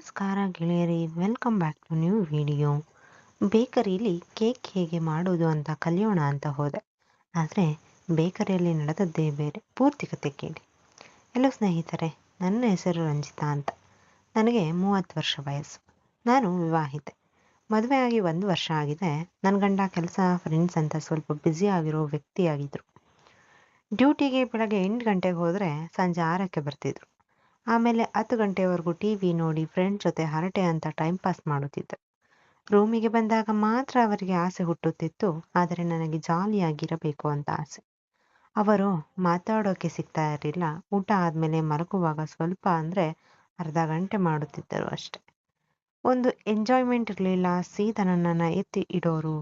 ನಮಸ್ಕಾರ ಗೆಳೆಯರಿ, welcome back to new video. ಬೇಕರಿಲಿ ಕೇಕ್ ಹೇಗೆ ಮಾಡೋದು ಅಂತ ಕಲಿಯೋಣ ಅಂತ ಹೋದೆ. ಆದರೆ ಬೇಕರಿಯಲ್ಲಿ ನಡೆದದ್ದೇ ಬೇರೆ. ಪೂರ್ತಿ ಕತೆ ಕೇಳಿ. ಹಲೋ ಸ್ನೇಹಿತರೆ, ನನ್ನ ಹೆಸರು ರಂಜಿತಾ ಅಂತ. ನನಗೆ 30 ವರ್ಷ ವಯಸ್ಸು. ನಾನು ವಿವಾಹಿತೆ. ಮದುವೆ ಆಗಿ 1 ವರ್ಷ ಆಗಿದೆ. ನನ್ನ ಗಂಡ ಕೆಲಸ, ಫ್ರೆಂಡ್ಸ್ ಅಂತ ಸ್ವಲ್ಪ ಬ್ಯುಸಿ ಆಗಿರೋ ವ್ಯಕ್ತಿಯಾಗಿದ್ದರು. ಡ್ಯೂಟಿಗೆ ಬೆಳಗ್ಗೆ 8 ಗಂಟೆಗೆ ಹೋದರೆ ಸಂಜೆ 6ಕ್ಕೆ ಬರ್ತಿದ್ರು. ಆಮೇಲೆ 10 ಗಂಟೆವರೆಗೂ ಟಿವಿ ನೋಡಿ ಫ್ರೆಂಡ್ಸ್ ಜೊತೆ ಹರಟೆ ಅಂತ ಟೈಮ್ ಪಾಸ್ ಮಾಡುತ್ತಿದ್ದೆ. ರೂಮಿಗೆ ಬಂದಾಗ ಮಾತ್ರ ಅವರಿಗೆ ಆಸೆ ಹುಟ್ಟುತ್ತಿತ್ತು, ಆದರೆ ನನಗೆ ಜಾಲಿಯಾಗಿರಬೇಕು ಅಂತ ಆಸೆ. ಅವರು ಮಾತಾಡೋಕೆ ಸಿಗ್ತಾ ಇರಲಿಲ್ಲ. ಊಟ ಆದಮೇಲೆ ಮಲಗುವಾಗ ಸ್ವಲ್ಪ ಅಂದರೆ ಅರ್ಧ ಗಂಟೆ ಮಾಡುತ್ತಿದ್ದರು ಅಷ್ಟೆ. ಒಂದು ಎಂಜಾಯ್ಮೆಂಟ್ ಇರಲಿಲ್ಲ. ಸೀದಾ ನನ್ನನ್ನು ಎತ್ತಿ ಇಡೋರು.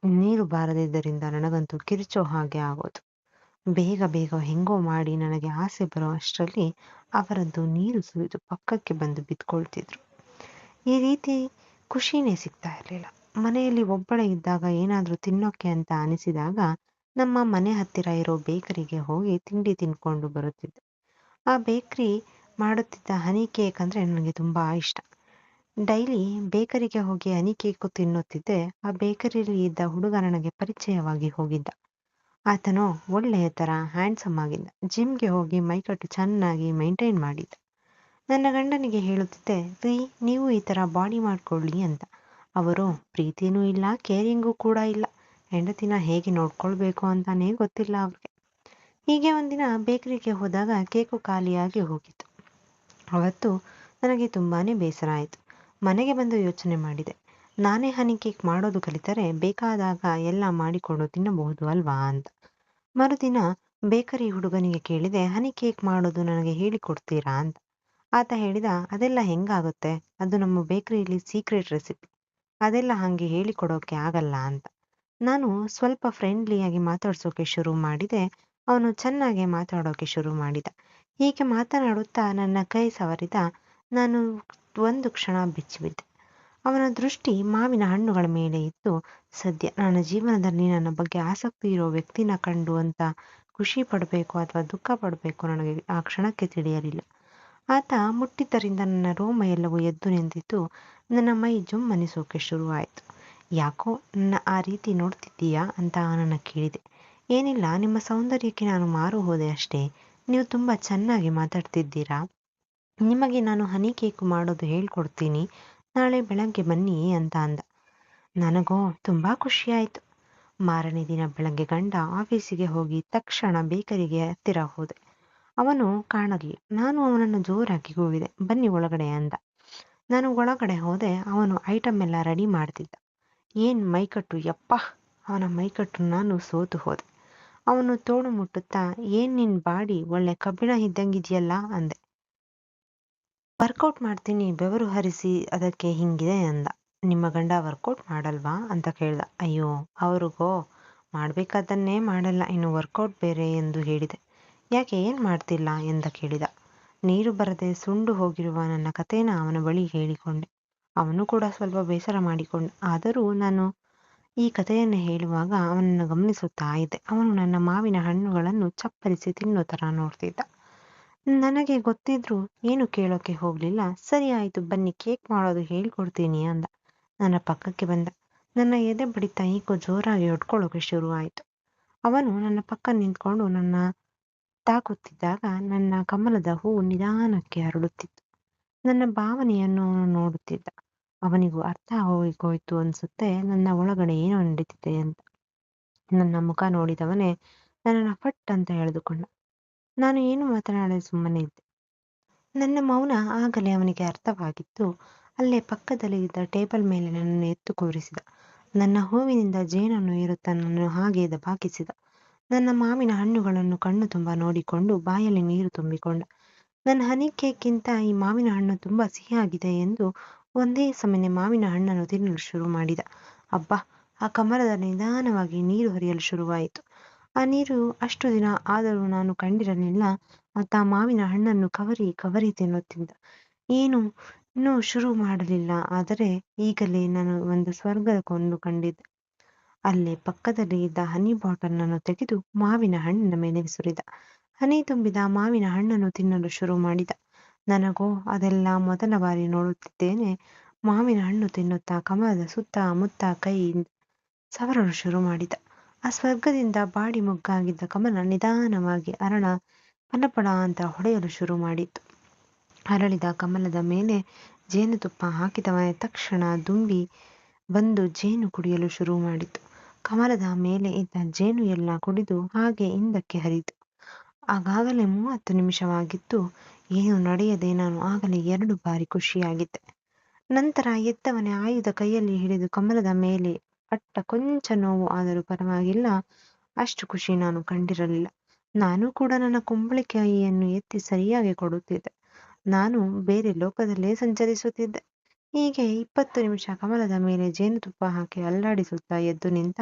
ನೀರು ಬಾರದಿದ್ದರಿಂದ ನನಗಂತೂ ಕಿರಿಚೋ ಹಾಗೆ ಆಗೋದು. ಬೇಗ ಬೇಗ ಹೆಂಗೋ ಮಾಡಿ ನನಗೆ ಆಸೆ ಬರೋ ಅಷ್ಟರಲ್ಲಿ ಅವರದ್ದು ನೀರು ಸುರಿದು ಪಕ್ಕಕ್ಕೆ ಬಂದು ಬಿದ್ಕೊಳ್ತಿದ್ರು. ಈ ರೀತಿ ಖುಷಿನೇ ಸಿಗ್ತಾ ಇರಲಿಲ್ಲ. ಮನೆಯಲ್ಲಿ ಒಬ್ಬಳೇ ಇದ್ದಾಗ ಏನಾದರೂ ತಿನ್ನೋಕ್ಕೆ ಅಂತ ಅನಿಸಿದಾಗ ನಮ್ಮ ಮನೆ ಹತ್ತಿರ ಇರೋ ಬೇಕರಿಗೆ ಹೋಗಿ ತಿಂಡಿ ತಿನ್ಕೊಂಡು ಬರುತ್ತಿದ್ದೆ. ಆ ಬೇಕರಿ ಮಾಡುತ್ತಿದ್ದ ಹನಿ ಕೇಕ್ ಅಂದರೆ ನನಗೆ ತುಂಬ ಇಷ್ಟ. ಡೈಲಿ ಬೇಕರಿಗೆ ಹೋಗಿ ಹನಿ ಕೇಕು ತಿನ್ನುತ್ತಿದ್ದೆ. ಆ ಬೇಕರಿಯಲ್ಲಿ ಇದ್ದ ಹುಡುಗ ನನಗೆ ಪರಿಚಯವಾಗಿ ಹೋಗಿದ್ದ. ಆತನು ಒಳ್ಳೆಯ ಥರ ಹ್ಯಾಂಡ್ಸಮ್ ಆಗಿದ್ದ. ಜಿಮ್ಗೆ ಹೋಗಿ ಮೈಕಟ್ಟು ಚೆನ್ನಾಗಿ ಮೈಂಟೈನ್ ಮಾಡಿದ್ದ. ನನ್ನ ಗಂಡನಿಗೆ ಹೇಳುತ್ತಿದ್ದೆ, ರೀ ನೀವು ಈ ಥರ ಬಾಡಿ ಮಾಡ್ಕೊಳ್ಳಿ ಅಂತ. ಅವರು ಪ್ರೀತಿನೂ ಇಲ್ಲ, ಕೇರಿಂಗೂ ಕೂಡ ಇಲ್ಲ. ಹೆಂಡತಿನ ಹೇಗೆ ನೋಡ್ಕೊಳ್ಬೇಕು ಅಂತಾನೇ ಗೊತ್ತಿಲ್ಲ ಅವ್ರಿಗೆ. ಹೀಗೆ ಒಂದಿನ ಬೇಕರಿಗೆ ಹೋದಾಗ ಕೇಕು ಖಾಲಿಯಾಗಿ ಹೋಗಿತ್ತು. ಅವತ್ತು ನನಗೆ ತುಂಬಾ ಬೇಸರ ಆಯಿತು. ಮನೆಗೆ ಬಂದು ಯೋಚನೆ ಮಾಡಿದೆ, ನಾನೇ ಹನಿ ಕೇಕ್ ಮಾಡೋದು ಕಲಿತರೆ ಬೇಕಾದಾಗ ಎಲ್ಲ ಮಾಡಿಕೊಂಡು ತಿನ್ನಬಹುದು ಅಲ್ವಾ ಅಂತ. ಮರುದಿನ ಬೇಕರಿ ಹುಡುಗನಿಗೆ ಕೇಳಿದೆ, ಹನಿ ಕೇಕ್ ಮಾಡೋದು ನನಗೆ ಹೇಳಿಕೊಡ್ತೀರಾ ಅಂತ. ಆತ ಹೇಳಿದ, ಅದೆಲ್ಲ ಹೆಂಗಾಗುತ್ತೆ, ಅದು ನಮ್ಮ ಬೇಕರಿಯಲ್ಲಿ ಸೀಕ್ರೆಟ್ ರೆಸಿಪಿ, ಅದೆಲ್ಲ ಹಾಗೆ ಹೇಳಿಕೊಡೋಕೆ ಆಗಲ್ಲ ಅಂತ. ನಾನು ಸ್ವಲ್ಪ ಫ್ರೆಂಡ್ಲಿಯಾಗಿ ಮಾತಾಡ್ಸೋಕೆ ಶುರು ಮಾಡಿದೆ. ಅವನು ಚೆನ್ನಾಗಿ ಮಾತಾಡೋಕೆ ಶುರು ಮಾಡಿದ. ಹೀಗೆ ಮಾತನಾಡುತ್ತಾ ನನ್ನ ಕೈ ಸವರಿದ. ನಾನು ಒಂದು ಕ್ಷಣ ಬೆಚ್ಚಿಬಿದ್ದೆ. ಅವನ ದೃಷ್ಟಿ ಮಾವಿನ ಹಣ್ಣುಗಳ ಮೇಲೆ ಇತ್ತು. ಸದ್ಯ ನನ್ನ ಜೀವನದಲ್ಲಿ ನನ್ನ ಬಗ್ಗೆ ಆಸಕ್ತಿ ಇರೋ ವ್ಯಕ್ತಿನ ಕಂಡು ಅಂತ ಖುಷಿ ಪಡಬೇಕು ಅಥವಾ ದುಃಖ ಪಡಬೇಕು ನನಗೆ ಆ ಕ್ಷಣಕ್ಕೆ ತಿಳಿಯಲಿಲ್ಲ. ಆತ ಮುಟ್ಟಿದ್ದರಿಂದ ನನ್ನ ರೋಮ ಎಲ್ಲವೂ ಎದ್ದು ನಿಂತಿತ್ತು. ನನ್ನ ಮೈ ಜುಮ್ಮನಿಸೋಕೆ ಶುರುವಾಯಿತು. ಯಾಕೋ ನನ್ನ ಆ ರೀತಿ ನೋಡ್ತಿದ್ದೀಯಾ ಅಂತ ಅವನನ್ನು ಕೇಳಿದೆ. ಏನಿಲ್ಲ, ನಿಮ್ಮ ಸೌಂದರ್ಯಕ್ಕೆ ನಾನು ಮಾರು ಹೋದೆ ಅಷ್ಟೇ. ನೀವು ತುಂಬ ಚೆನ್ನಾಗಿ ಮಾತಾಡ್ತಿದ್ದೀರಾ. ನಿಮಗೆ ನಾನು ಹನಿ ಕೇಕು ಮಾಡೋದು ಹೇಳ್ಕೊಡ್ತೀನಿ, ನಾಳೆ ಬೆಳಗ್ಗೆ ಬನ್ನಿ ಅಂತ ಅಂದ. ನನಗೋ ತುಂಬ ಖುಷಿಯಾಯಿತು. ಮಾರನೇ ದಿನ ಬೆಳಗ್ಗೆ ಗಂಡ ಆಫೀಸಿಗೆ ಹೋಗಿ ತಕ್ಷಣ ಬೇಕರಿಗೆ ಹತ್ತಿರ ಹೋದೆ. ಅವನು ಕಾಣಲಿ. ನಾನು ಅವನನ್ನು ಜೋರಾಗಿ ಕೂಗಿದೆ, ಬನ್ನಿ ಒಳಗಡೆ ಅಂದ. ನಾನು ಒಳಗಡೆ ಹೋದೆ. ಅವನು ಐಟಮ್ ಎಲ್ಲ ರೆಡಿ ಮಾಡ್ತಿದ್ದ. ಏನು ಮೈಕಟ್ಟು, ಯಪ್ಪ! ಅವನ ಮೈಕಟ್ಟು ನಾನು ಸೋತು ಹೋದೆ. ಅವನು ತೋಳು ಮುಟ್ಟುತ್ತಾ, ಏನು ನಿನ್ನ ಬಾಡಿ ಒಳ್ಳೆ ಕಬ್ಬಿಣ ಇದ್ದಂಗಿದೆಯಲ್ಲ ಅಂದೆ. ವರ್ಕೌಟ್ ಮಾಡ್ತೀನಿ, ಬೆವರು ಹರಿಸಿ ಅದಕ್ಕೆ ಹಿಂಗಿದೆ ಅಂದ. ನಿಮ್ಮ ಗಂಡ ವರ್ಕೌಟ್ ಮಾಡಲ್ವಾ ಅಂತ ಕೇಳ್ದ. ಅಯ್ಯೋ, ಅವ್ರಿಗೋ ಮಾಡಬೇಕಾದನ್ನೇ ಮಾಡಲ್ಲ, ಇನ್ನು ವರ್ಕೌಟ್ ಬೇರೆ ಎಂದು ಹೇಳಿದೆ. ಯಾಕೆ, ಏನು ಮಾಡ್ತಿಲ್ಲ ಎಂದ ಕೇಳಿದ. ನೀರು ಬರದೆ ಸುಂಡು ಹೋಗಿರುವ ನನ್ನ ಕಥೆನ ಅವನ ಬಳಿ ಹೇಳಿಕೊಂಡೆ. ಅವನು ಕೂಡ ಸ್ವಲ್ಪ ಬೇಸರ ಮಾಡಿಕೊಂಡ. ಆದರೂ ನಾನು ಈ ಕಥೆಯನ್ನು ಹೇಳುವಾಗ ಅವನನ್ನು ಗಮನಿಸುತ್ತಾ ಇದ್ದೆ. ಅವನು ನನ್ನ ಮಾವಿನ ಹಣ್ಣುಗಳನ್ನು ಚಪ್ಪರಿಸಿ ತಿನ್ನೋ ಥರ ನೋಡ್ತಿದ್ದ. ನನಗೆ ಗೊತ್ತಿದ್ರು ಏನು ಕೇಳೋಕೆ ಹೋಗಲಿಲ್ಲ. ಸರಿ ಆಯಿತು, ಬನ್ನಿ ಕೇಕ್ ಮಾಡೋದು ಹೇಳ್ಕೊಡ್ತೀನಿ ಅಂದ. ನನ್ನ ಪಕ್ಕಕ್ಕೆ ಬಂದ. ನನ್ನ ಎದೆ ಬಡಿತ ಏಕೋ ಜೋರಾಗಿ ಹೊಡ್ಕೊಳ್ಳೋಕೆ ಶುರುವಾಯಿತು. ಅವನು ನನ್ನ ಪಕ್ಕ ನಿಂತ್ಕೊಂಡು ನನ್ನ ತಾಕುತ್ತಿದ್ದಾಗ ನನ್ನ ಕಮಲದ ಹೂವು ನಿಧಾನಕ್ಕೆ ಹರಡುತ್ತಿತ್ತು. ನನ್ನ ಭಾವನೆಯನ್ನು ಅವನು ನೋಡುತ್ತಿದ್ದ. ಅವನಿಗೂ ಅರ್ಥ ಹೋಗೋಯ್ತು ಅನಿಸುತ್ತೆ ನನ್ನ ಒಳಗಡೆ ಏನೋ ನಡೀತಿದೆ ಅಂತ. ನನ್ನ ಮುಖ ನೋಡಿದವನೇ ನನ್ನನ್ನು ಫಟ್ ಅಂತ ಎಳೆದುಕೊಂಡ. ನಾನು ಏನು ಮಾತನಾಡದೆ ಸುಮ್ಮನೆ ಇದ್ದೆ. ನನ್ನ ಮೌನ ಆಗಲೇ ಅವನಿಗೆ ಅರ್ಥವಾಗಿತ್ತು. ಅಲ್ಲೇ ಪಕ್ಕದಲ್ಲಿ ಇದ್ದ ಟೇಬಲ್ ಮೇಲೆ ನನ್ನನ್ನು ಎತ್ತು ಕೂರಿಸಿದ. ನನ್ನ ಹೂವಿನಿಂದ ಜೇನನ್ನು ಏರುತ್ತಾ ನನ್ನನ್ನು ಹಾಗೆ ದಬಾಕಿಸಿದ. ನನ್ನ ಮಾವಿನ ಹಣ್ಣುಗಳನ್ನು ಕಣ್ಣು ತುಂಬ ನೋಡಿಕೊಂಡು ಬಾಯಲ್ಲಿ ನೀರು ತುಂಬಿಕೊಂಡ. ನನ್ನ ಹನಿ ಕೇಕ್ಗಿಂತ ಈ ಮಾವಿನ ಹಣ್ಣು ತುಂಬ ಸಿಹಿಯಾಗಿದೆ ಎಂದು ಒಂದೇ ಸಮನೆ ಮಾವಿನ ಹಣ್ಣನ್ನು ತಿನ್ನಲು ಶುರು ಮಾಡಿದ. ಅಬ್ಬಾ! ಆ ಕಮಲದ ನಿಧಾನವಾಗಿ ನೀರು ಹರಿಯಲು ಶುರುವಾಯಿತು. ಆ ನೀರು ಅಷ್ಟು ದಿನ ಆದರೂ ನಾನು ಕಂಡಿರಲಿಲ್ಲ. ಆತ ಮಾವಿನ ಹಣ್ಣನ್ನು ಕವರಿ ಕವರಿ ತಿನ್ನುತ್ತಿದ್ದ. ಇನ್ನೂ ಶುರು ಮಾಡಲಿಲ್ಲ, ಆದರೆ ಈಗಲೇ ನಾನು ಒಂದು ಸ್ವರ್ಗವನ್ನು ಕಂಡಿದ್ದೆ. ಅಲ್ಲೇ ಪಕ್ಕದಲ್ಲಿ ಇದ್ದ ಹನಿ ಬಾಟಲನ್ನು ತೆಗೆದು ಮಾವಿನ ಹಣ್ಣಿನ ಮೇಲೆ ಸುರಿದ. ಹನಿ ತುಂಬಿದ ಮಾವಿನ ಹಣ್ಣನ್ನು ತಿನ್ನಲು ಶುರು ಮಾಡಿದ. ನನಗೋ ಅದೆಲ್ಲ ಮೊದಲ ಬಾರಿ ನೋಡುತ್ತಿದ್ದೇನೆ. ಮಾವಿನ ಹಣ್ಣು ತಿನ್ನುತ್ತಾ ಕಮಲದ ಸುತ್ತ ಮುತ್ತ ಕೈ ಸವರಲು ಶುರು ಮಾಡಿದ. ಆ ಸ್ವರ್ಗದಿಂದ ಬಾಡಿ ಮೊಗ್ಗಾಗಿದ್ದ ಕಮಲ ನಿಧಾನವಾಗಿ ಅರಳ ಪಲಪಳ ಅಂತ ಹೊಳೆಯಲು ಶುರು ಮಾಡಿತ್ತು. ಅರಳಿದ ಕಮಲದ ಮೇಲೆ ಜೇನುತುಪ್ಪ ಹಾಕಿದವನೇ ತಕ್ಷಣ ದುಂಬಿ ಬಂದು ಜೇನು ಕುಡಿಯಲು ಶುರು ಮಾಡಿತು. ಕಮಲದ ಮೇಲೆ ಇದ್ದ ಜೇನು ಎಲ್ಲ ಕುಡಿದು ಹಾಗೆ ಹಿಂದಕ್ಕೆ ಹರಿತು. ಆಗಾಗಲೇ 30 ನಿಮಿಷವಾಗಿತ್ತು. ಏನು ನಡೆಯದೆ ನಾನು ಆಗಲೇ 2 ಬಾರಿ ಖುಷಿಯಾಗಿದ್ದೆ. ನಂತರ ಎದ್ದವನೇ ಆಯುಧ ಕೈಯಲ್ಲಿ ಹಿಡಿದು ಕಮಲದ ಮೇಲೆ ಪಟ್ಟ ಕೊಂಚ ನೋವು ಆದರೂ ಪರವಾಗಿಲ್ಲ, ಅಷ್ಟು ಖುಷಿ ನಾನು ಕಂಡಿರಲಿಲ್ಲ. ನಾನು ಕೂಡ ನನ್ನ ಕುಂಬಳಕಾಯಿಯನ್ನು ಎತ್ತಿ ಸರಿಯಾಗಿ ಕೊಡುತ್ತಿದ್ದೆ. ನಾನು ಬೇರೆ ಲೋಕದಲ್ಲೇ ಸಂಚರಿಸುತ್ತಿದ್ದೆ. ಹೀಗೆ 20 ನಿಮಿಷ ಕಮಲದ ಮೇಲೆ ಜೇನುತುಪ್ಪ ಹಾಕಿ ಅಲ್ಲಾಡಿಸುತ್ತಾ ಎದ್ದು ನಿಂತ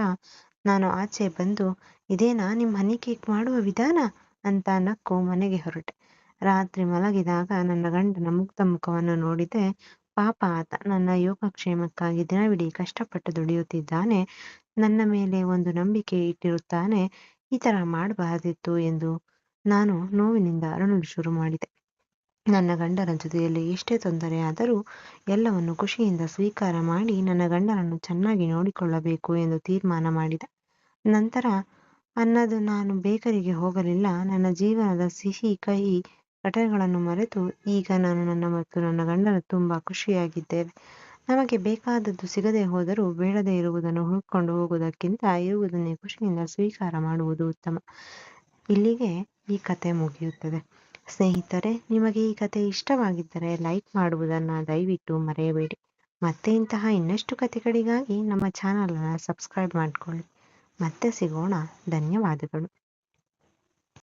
ನಾನು ಆಚೆ ಬಂದು, ಇದೇನಾ ನಿಮ್ಮ ಹನಿ ಕೇಕ್ ಮಾಡುವ ವಿಧಾನ ಅಂತ ನಕ್ಕು ಮನೆಗೆ ಹೊರಟೆ. ರಾತ್ರಿ ಮಲಗಿದಾಗ ನನ್ನ ಗಂಡನ ಮುಗ್ಧ ಮುಖವನ್ನು ನೋಡಿದೆ. ಪಾಪ ಆತ ನನ್ನ ಯೋಗಕ್ಷೇಮಕ್ಕಾಗಿ ದಿನವಿಡೀ ಕಷ್ಟಪಟ್ಟು ದುಡಿಯುತ್ತಿದ್ದಾನೆ. ನನ್ನ ಮೇಲೆ ಒಂದು ನಂಬಿಕೆ ಇಟ್ಟಿರುತ್ತಾನೆ. ಈ ಥರ ಮಾಡಬಾರದಿತ್ತು ಎಂದು ನಾನು ನೋವಿನಿಂದ ಅರಳಲು ಶುರು ಮಾಡಿದೆ. ನನ್ನ ಗಂಡನ ಜೊತೆಯಲ್ಲಿ ಎಷ್ಟೇ ತೊಂದರೆ ಆದರೂ ಎಲ್ಲವನ್ನು ಖುಷಿಯಿಂದ ಸ್ವೀಕಾರ ಮಾಡಿ ನನ್ನ ಗಂಡನನ್ನು ಚೆನ್ನಾಗಿ ನೋಡಿಕೊಳ್ಳಬೇಕು ಎಂದು ತೀರ್ಮಾನ ಮಾಡಿದೆ. ನಂತರ ಅನ್ನದು ನಾನು ಬೇಕರಿಗೆ ಹೋಗಲಿಲ್ಲ. ನನ್ನ ಜೀವನದ ಸಿಹಿ ಕಹಿ ಘಟನೆಗಳನ್ನು ಮರೆತು ಈಗ ನಾನು ನನ್ನ ಮತ್ತು ನನ್ನ ಗಂಡನ ತುಂಬ ಖುಷಿಯಾಗಿದ್ದೇವೆ. ನಮಗೆ ಬೇಕಾದದ್ದು ಸಿಗದೆ ಹೋದರೂ ಬೇಡದೇ ಇರುವುದನ್ನು ಹುಡುಕೊಂಡು ಹೋಗುವುದಕ್ಕಿಂತ ಇರುವುದನ್ನೇ ಖುಷಿಯಿಂದ ಸ್ವೀಕಾರ ಮಾಡುವುದು ಉತ್ತಮ. ಇಲ್ಲಿಗೆ ಈ ಕತೆ ಮುಗಿಯುತ್ತದೆ. ಸ್ನೇಹಿತರೆ, ನಿಮಗೆ ಈ ಕತೆ ಇಷ್ಟವಾಗಿದ್ದರೆ ಲೈಕ್ ಮಾಡುವುದನ್ನು ದಯವಿಟ್ಟು ಮರೆಯಬೇಡಿ. ಮತ್ತೆ ಇಂತಹ ಇನ್ನಷ್ಟು ಕತೆಗಳಿಗಾಗಿ ನಮ್ಮ ಚಾನಲನ್ನು ಸಬ್ಸ್ಕ್ರೈಬ್ ಮಾಡಿಕೊಳ್ಳಿ. ಮತ್ತೆ ಸಿಗೋಣ. ಧನ್ಯವಾದಗಳು.